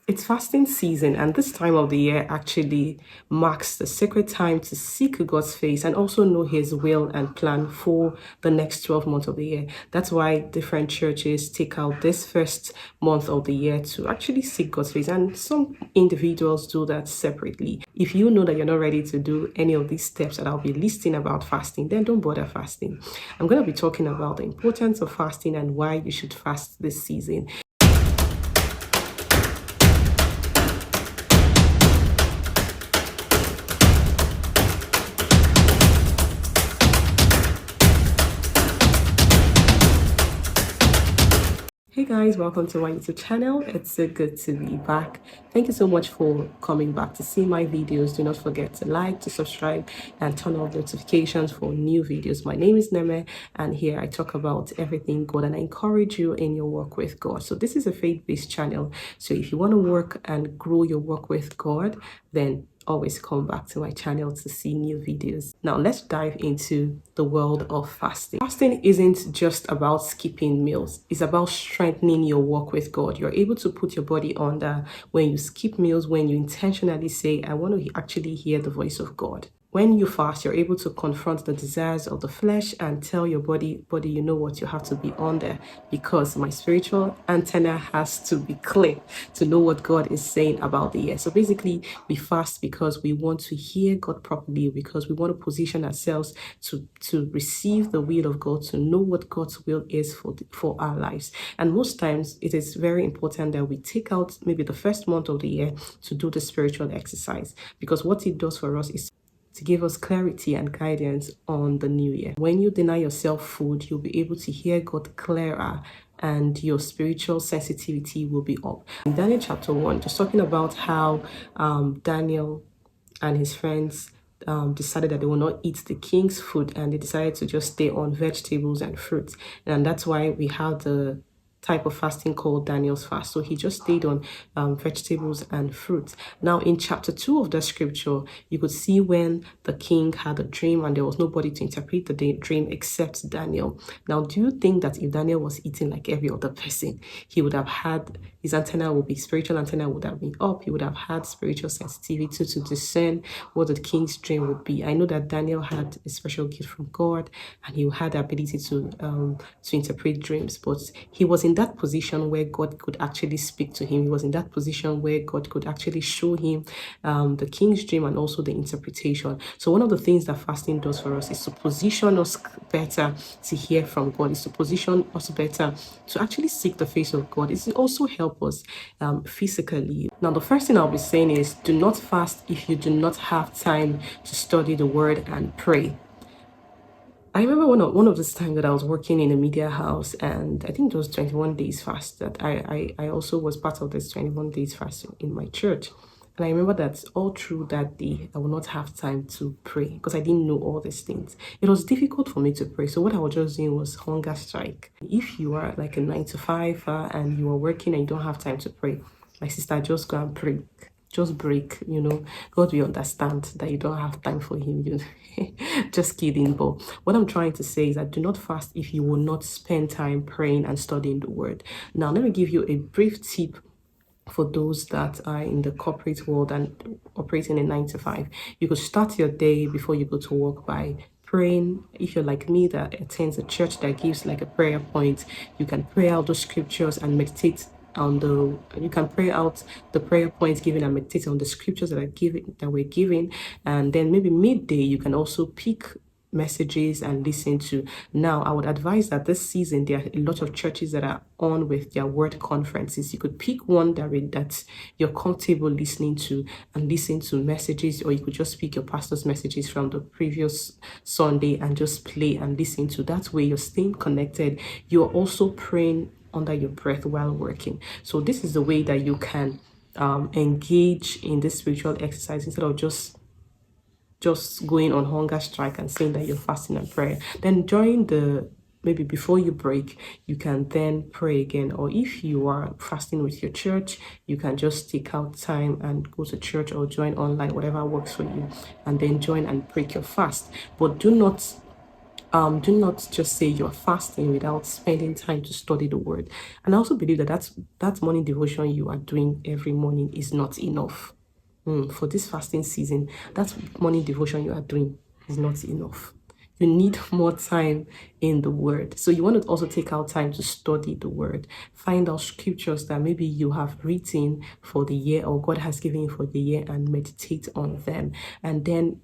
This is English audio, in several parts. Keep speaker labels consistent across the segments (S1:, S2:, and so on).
S1: It's fasting season, and this time of the year actually marks the sacred time to seek God's face and also know His will and plan for the next 12 months of the year. That's why different churches take out this first month of the year to actually seek God's face, and some individuals do that separately. If you know that you're not ready to do any of these steps that I'll be listing about fasting, then don't bother fasting. I'm going to be talking about the importance of fasting and why you should fast this season. Hey guys, welcome to my YouTube channel. It's so good to be back. Thank you so much for coming back to see my videos. Do not forget to like, to subscribe, and turn on notifications for new videos. My name is Neme, and here I talk about everything God, and I encourage you in your work with God. So this is a faith-based channel. So if you want to work and grow your work with God, then always come back to my channel to see new videos. Now let's dive into the world of fasting. Fasting isn't just about skipping meals. It's about strengthening your walk with God. You're able to put your body under when you skip meals, when you intentionally say, I want to actually hear the voice of God. When you fast, you're able to confront the desires of the flesh and tell your body, you know what, you have to be on there, because my spiritual antenna has to be clear to know what God is saying about the year. So basically, we fast because we want to hear God properly, because we want to position ourselves to receive the will of God, to know what God's will is for our lives. And most times, it is very important that we take out maybe the first month of the year to do the spiritual exercise, because what it does for us is to give us clarity and guidance on the new year. When you deny yourself food, you'll be able to hear God clearer and your spiritual sensitivity will be up. In Daniel chapter 1, just talking about how Daniel and his friends decided that they will not eat the king's food, and they decided to just stay on vegetables and fruits. And that's why we have the type of fasting called Daniel's fast. So he just stayed on vegetables and fruits. Now, in chapter 2 of the scripture, you could see when the king had a dream and there was nobody to interpret the dream except Daniel. Now, do you think that if Daniel was eating like every other person, he would have had, his antenna would be, spiritual antenna would have been up, he would have had spiritual sensitivity to discern what the king's dream would be? I know that Daniel had a special gift from God and he had the ability to interpret dreams, but he was in that position where God could actually speak to him. He was in that position where God could actually show him the king's dream and also the interpretation. So one of the things that fasting does for us is to position us better to hear from God. Is to position us better to actually seek the face of God. It's also help us physically. Now, the first thing I'll be saying is, do not fast if you do not have time to study the word and pray. I remember one of this time that I was working in a media house, and I think it was 21 days fast that I also was part of this 21 days fast in my church. And I remember that all through that day, I would not have time to pray because I didn't know all these things. It was difficult for me to pray. So what I was just doing was hunger strike. If you are like a 9 to 5 and you are working and you don't have time to pray, my sister, just go and pray. Just break, God will understand that you don't have time for him. Just kidding. But what I'm trying to say is that do not fast if you will not spend time praying and studying the word. Now, let me give you a brief tip for those that are in the corporate world and operating a 9 to 5. You could start your day before you go to work by praying. If you're like me that attends a church that gives like a prayer point, you can pray out those scriptures and meditate on you can pray out the prayer points given and meditate on the scriptures that we're given. And then maybe midday you can also pick messages and listen to. Now, I would advise that this season there are a lot of churches that are on with their word conferences. You could pick one that you're comfortable listening to and listen to messages, or you could just pick your pastor's messages from the previous Sunday and just play and listen to. That way you're staying connected. You're also praying under your breath while working. So this is the way that you can engage in this spiritual exercise instead of just going on hunger strike and saying that you're fasting and prayer. Then maybe before you break, you can then pray again. Or if you are fasting with your church, you can just take out time and go to church or join online, whatever works for you, and then join and break your fast. But do not Do not just say you're fasting without spending time to study the word. And I also believe that that morning devotion you are doing every morning is not enough. For this fasting season, that morning devotion you are doing is not enough. You need more time in the word. So you want to also take out time to study the word. Find out scriptures that maybe you have written for the year or God has given you for the year and meditate on them. And then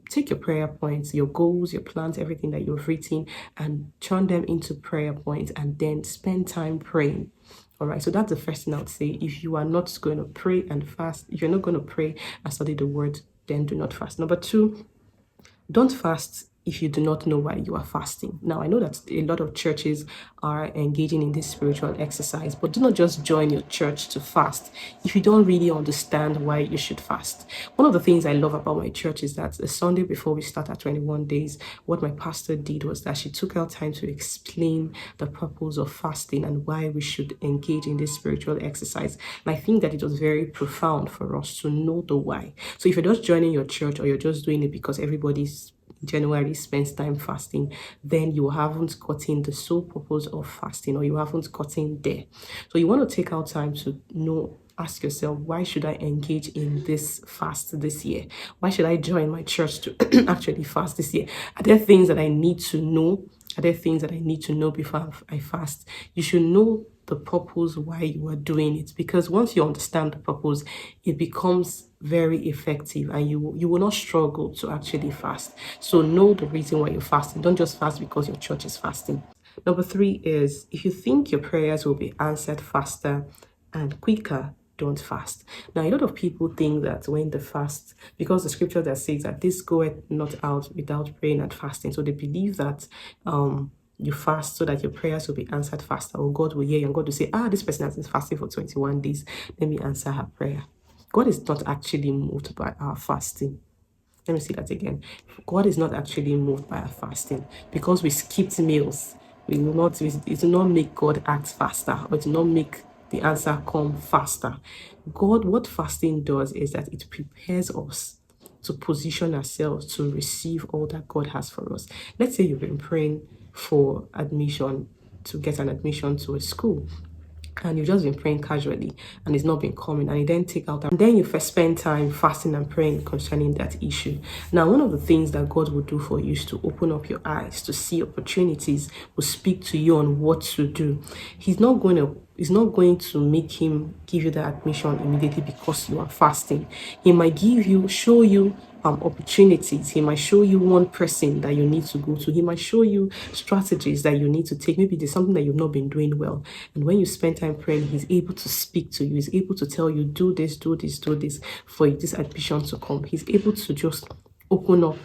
S1: take your prayer points, your goals, your plans, everything that you've written, and turn them into prayer points, and then spend time praying. All right, so that's the first thing I would say. If you are not going to pray and fast, if you're not going to pray and study the word, then do not fast. Number two, don't fast if you do not know why you are fasting. Now, I know that a lot of churches are engaging in this spiritual exercise, but do not just join your church to fast if you don't really understand why you should fast. One of the things I love about my church is that the Sunday before we start our 21 days, what my pastor did was that she took out time to explain the purpose of fasting and why we should engage in this spiritual exercise. And I think that it was very profound for us to know the why. So if you're just joining your church or you're just doing it because everybody's January spends time fasting, then you haven't gotten the sole purpose of fasting, or you haven't gotten there. So you want to take out time to know, ask yourself, why should I engage in this fast this year? Why should I join my church to actually fast this year? Are there things that I need to know? Are there things that I need to know before I fast? You should know the purpose why you are doing it, because once you understand the purpose, it becomes very effective and you will not struggle to actually fast. So know the reason why you're fasting. Don't just fast because your church is fasting. Number three is, if you think your prayers will be answered faster and quicker, don't fast. Now, a lot of people think that when they fast, because the scripture that says that this goeth not out without praying and fasting, so they believe that you fast so that your prayers will be answered faster, or God will hear you and God will say, this person has been fasting for 21 days. Let me answer her prayer. God is not actually moved by our fasting. Let me say that again. God is not actually moved by our fasting. Because we skipped meals, it will not make God act faster, or it will not make the answer come faster. What fasting does is that it prepares us to position ourselves to receive all that God has for us. Let's say you've been praying for admission, to get an admission to a school, and you've just been praying casually and it's not been coming, and you then take out and then you first spend time fasting and praying concerning that issue. Now, one of the things that God will do for you is to open up your eyes to see opportunities, will speak to you on what to do. He's not going to make him give you the admission immediately because you are fasting. He might show you opportunities. He might show you one person that you need to go to. He might show you strategies that you need to take. Maybe there's something that you've not been doing well, and when you spend time praying, he's able to speak to you. He's able to tell you, do this, do this, do this, for this admission to come. He's able to just open up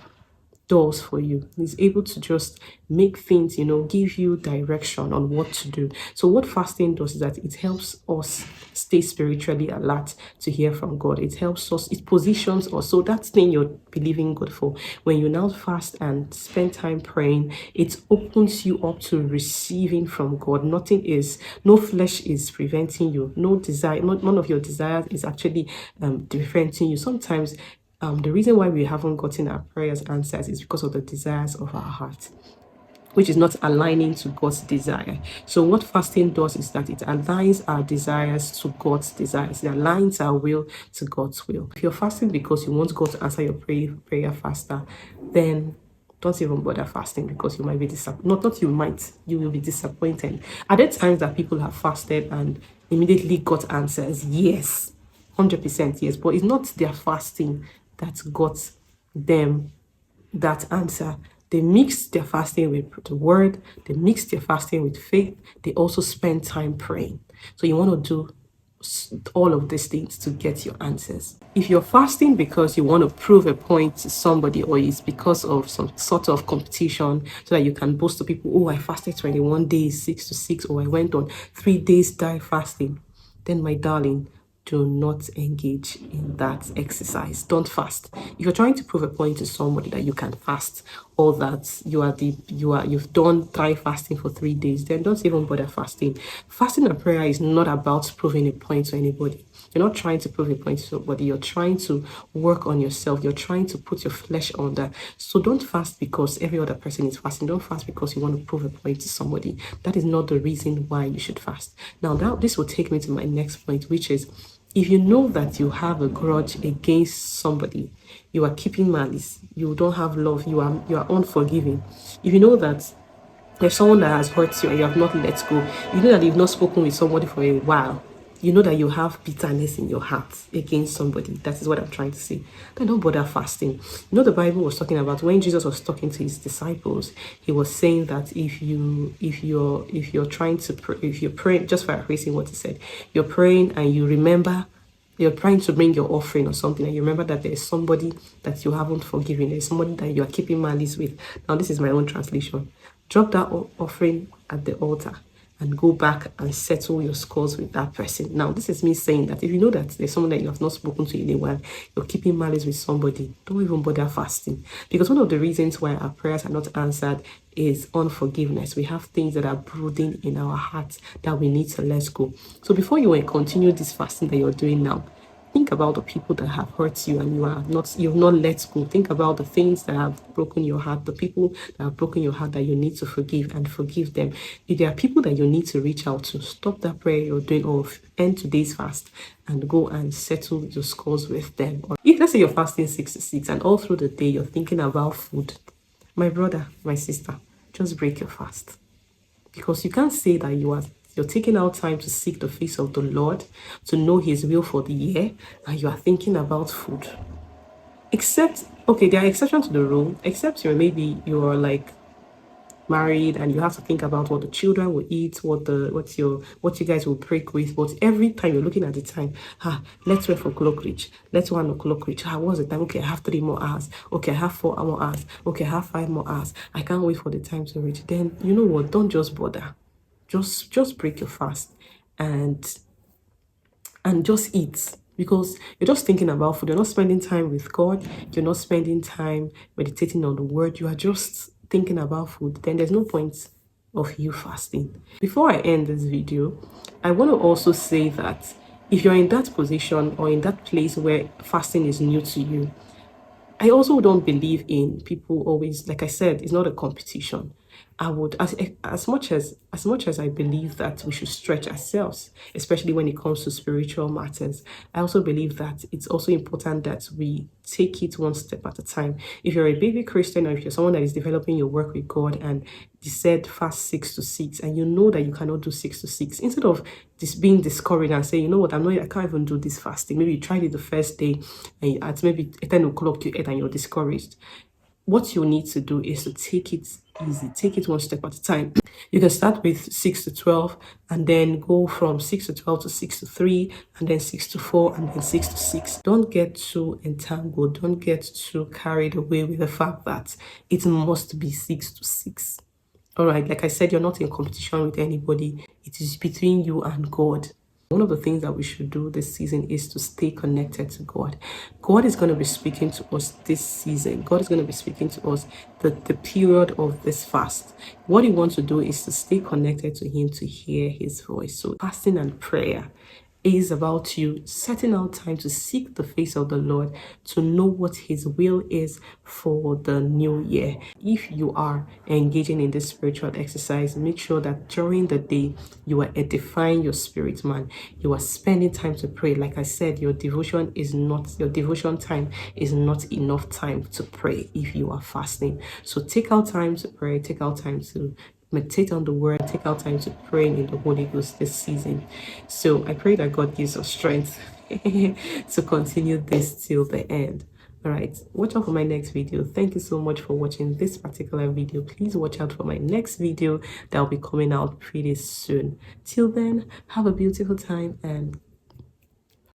S1: doors for you. He's able to just make things, give you direction on what to do. So what fasting does is that it helps us stay spiritually alert to hear from God. It helps us, it positions us. So that thing you're believing God for, when you now fast and spend time praying, it opens you up to receiving from God. No flesh is preventing you. No desire, none of your desires is actually preventing you. Sometimes the reason why we haven't gotten our prayers answered is because of the desires of our heart, which is not aligning to God's desire. So what fasting does is that it aligns our desires to God's desires. It aligns our will to God's will. If you're fasting because you want God to answer your prayer faster, then don't even bother fasting, because you might be disappointed. You will be disappointed. Are there times that people have fasted and immediately got answers? Yes. 100% yes, but it's not their fasting that got them that answer. They mixed their fasting with the word, they mixed their fasting with faith, they also spend time praying. So you want to do all of these things to get your answers. If you're fasting because you want to prove a point to somebody, or it's because of some sort of competition so that you can boast to people, oh, I fasted 21 days, 6 to 6, or I went on 3 days dry fasting, then my darling, do not engage in that exercise. Don't fast. If you're trying to prove a point to somebody that you can fast, or that you've done dry fasting for 3 days, then don't even bother fasting. Fasting and prayer is not about proving a point to anybody. You're not trying to prove a point to somebody. You're trying to work on yourself. You're trying to put your flesh under. So don't fast because every other person is fasting. Don't fast because you want to prove a point to somebody. That is not the reason why you should fast. Now, this will take me to my next point, which is, if you know that you have a grudge against somebody, you are keeping malice, you don't have love, you are unforgiving. If you know that there's someone that has hurt you and you have not let go, you know that you've not spoken with somebody for a while, you know that you have bitterness in your heart against somebody, that is what I'm trying to say, then don't bother fasting. You know, the Bible was talking about, when Jesus was talking to his disciples, he was saying that if you're trying to pray, if you're praying, just paraphrasing what he said, you're praying and you remember, you're trying to bring your offering or something, and you remember that there's somebody that you haven't forgiven, there's somebody that you are keeping malice with. Now, this is my own translation. Drop that offering at the altar and go back and settle your scores with that person. Now, this is me saying that if you know that there's someone that you have not spoken to in a while, you're keeping malice with somebody, don't even bother fasting. Because one of the reasons why our prayers are not answered is unforgiveness. We have things that are brooding in our hearts that we need to let go. So before you continue this fasting that you're doing now, think about the people that have hurt you and you've not let go. Think about the things that have broken your heart, the people that have broken your heart that you need to forgive, and forgive them. If there are people that you need to reach out to, stop that prayer you're doing, or end today's fast and go and settle your scores with them. Or if, let's say, you're fasting 6 to 6 and all through the day you're thinking about food, my brother, my sister, just break your fast. Because you can't say that you're taking out time to seek the face of the Lord, to know his will for the year, and you are thinking about food. Except, okay, there are exceptions to the rule, except you're like married and you have to think about what the children will eat, what you guys will break with. But every time you're looking at the time, let's 12 o'clock reach, let's 1 o'clock reach. What's the time? Okay, I have 3 more hours. Okay, I have 4 more hours. Okay, I have 5 more hours. I can't wait for the time to reach. Then you know what? Don't just bother. Just break your fast and just eat, because you're just thinking about food. You're not spending time with God. You're not spending time meditating on the word. You are just thinking about food. Then there's no point of you fasting. Before I end this video, I want to also say that if you're in that position or in that place where fasting is new to you, I also don't believe in people always, like I said, it's not a competition. I would, as much as I believe that we should stretch ourselves, especially when it comes to spiritual matters, I also believe that it's also important that we take it one step at a time. If you're a baby Christian, or if you're someone that is developing your work with God and you said fast 6 to 6, and you know that you cannot do 6 to 6, instead of just being discouraged and saying, you know what, I can't even do this fasting. Maybe you tried it the first day and at maybe 10 o'clock you ate and you're discouraged. What you need to do is to take it easy. Take it one step at a time. You can start with 6 to 12 and then go from 6 to 12 to 6 to 3 and then 6 to 4 and then 6 to 6. Don't get too entangled. Don't get too carried away with the fact that it must be 6 to 6. All right, like I said, you're not in competition with anybody. It is between you and God. One of the things that we should do this season is to stay connected to God. God is going to be speaking to us this season. God is going to be speaking to us the period of this fast. What he wants to do is to stay connected to him, to hear his voice. So fasting and prayer is about you setting out time to seek the face of the Lord, to know what his will is for the new year. If you are engaging in this spiritual exercise, make sure that during the day you are edifying your spirit, man. You are spending time to pray. Like I said, your devotion time is not enough time to pray if you are fasting. So take out time to pray, take out time to meditate on the word, take out time to pray in the Holy Ghost this season. So I pray that God gives us strength to continue this till the end. All right, watch out for my next video. Thank you so much for watching this particular video. Please watch out for my next video that will be coming out pretty soon. Till then, have a beautiful time and